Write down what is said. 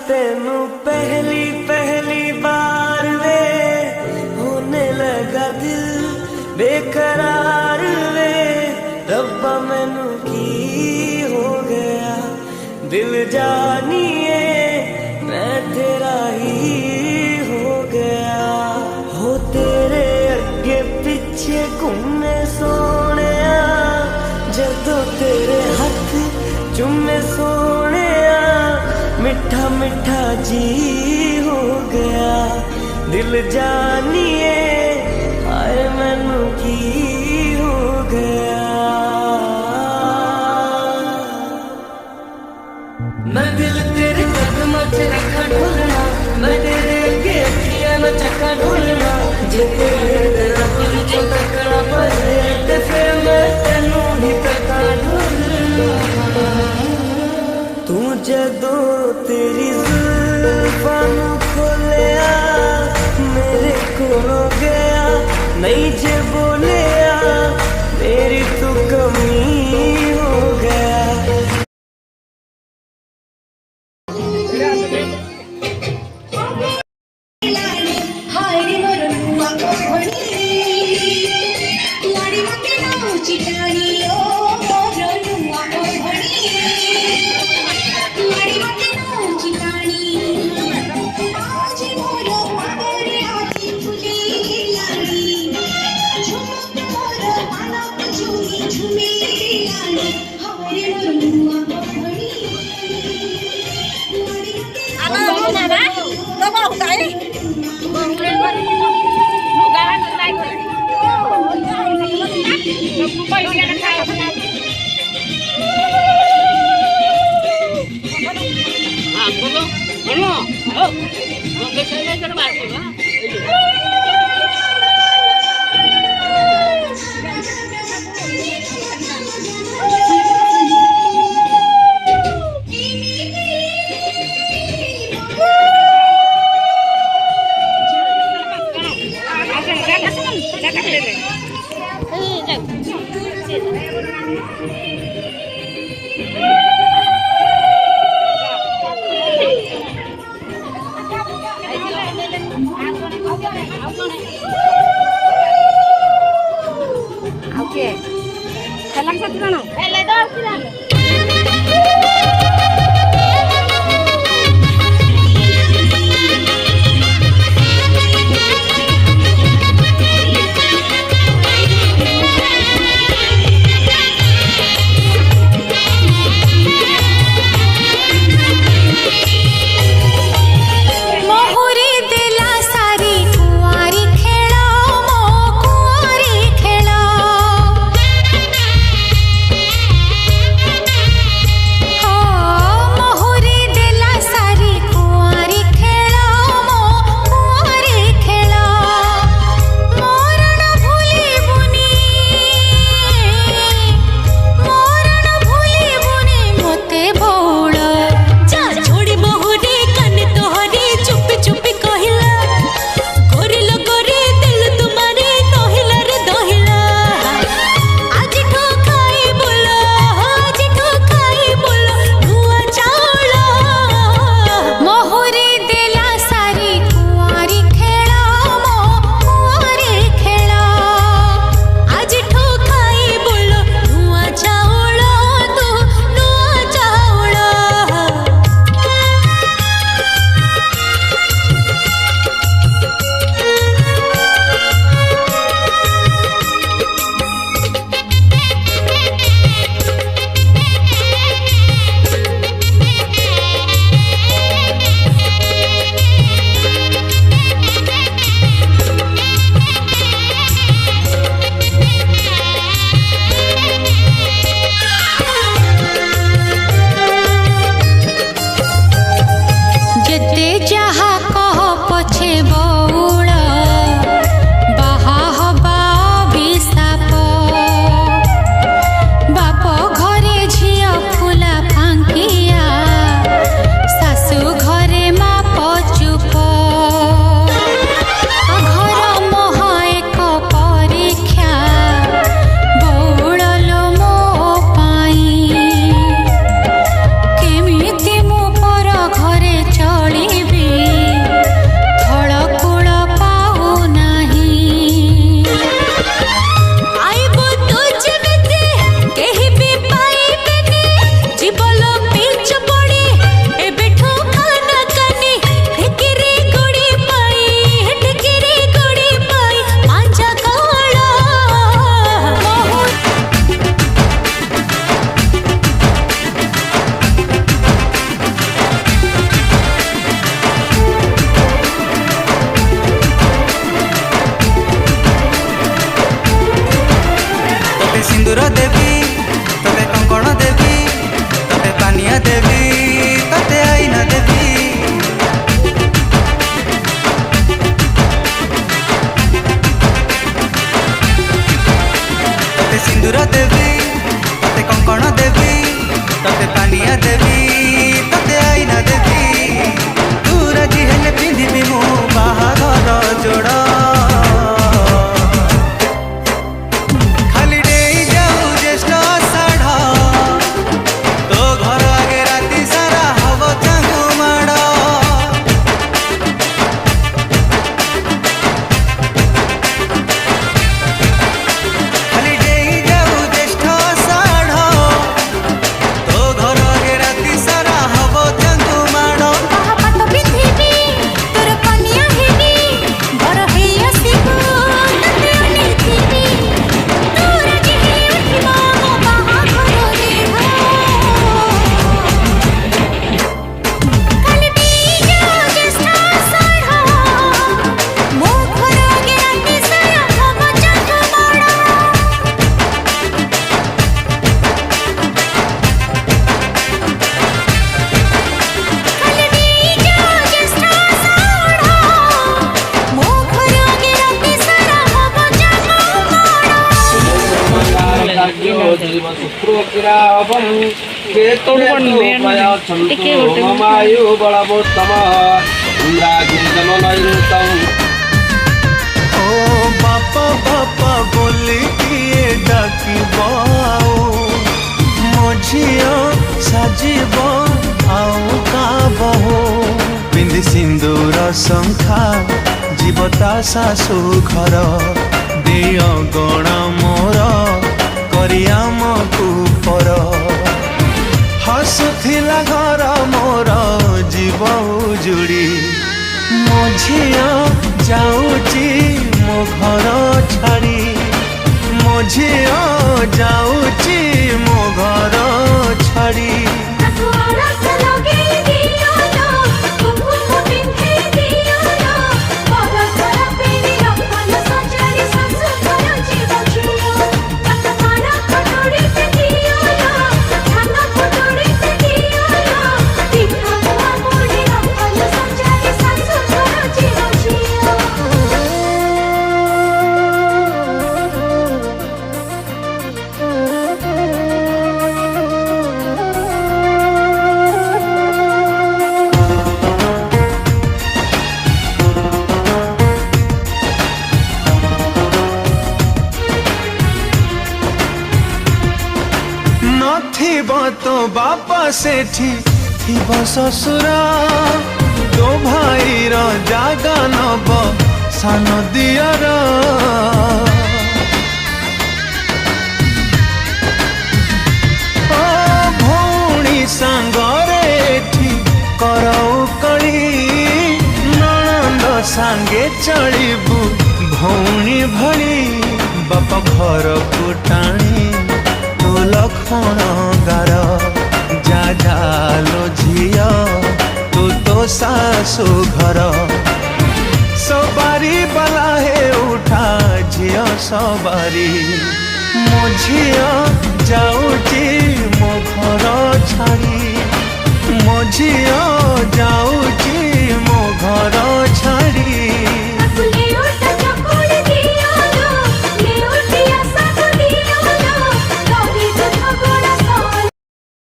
तेनू पहली पहली बार वे होने लगा दिल बेकरार वे। रब्बा मैनू की हो गया दिल जानिए मैं तेरा ही हो गया। हो तेरे अगे पिछे घूमे सोने जदों तेरे हाथ चुमे सोने मिठा मिठा जी हो गया दिल जानिए आए मैनू की हो गया। मैं दिल तेरे कदमां च रखा ढोलना मैं तेरे अगे अखियां ना चक्का ढोलना जे तेरे रब चों तकना पवे ते फिर मैं तेनू ही तका ढोलना। तू जदों तेरी जुल्फां नू खोलिया मेरे कोलों गया नहीं जे बोलिया मेरी तू कमी हो गया। हो शुक्रोग्रावं केतुर्वण्यन्तु ममायु बलवोत्तम इंद्राग्निदमनैरुतं। ओ बापा बापा बोली किए डाकिब आओ मो झियो साजिब आउ काबहो पिंधि सिंदूर शंखा जीवता शाशु घर देय गण मोर करियाम कुपर हसुथिला घर मोर जीव उजुड़ी मो झियो जाऊची मो घर छाड़ी मो झियो जाऊची मो घर छाड़ी। थिब तो बापा सेठी थिब ससुर तो भाईर जागा नब सान दियर भौणी सांगरे एठी करौ कली नणंद सांगे चलिबू भौणी भली बापा घर को टाणी तो लखण गार जा झालो झिया तो सासु घर सवारी बला हे उठा झिया सवारी मो झिया जाऊची मो घर छाड़ी मो झिया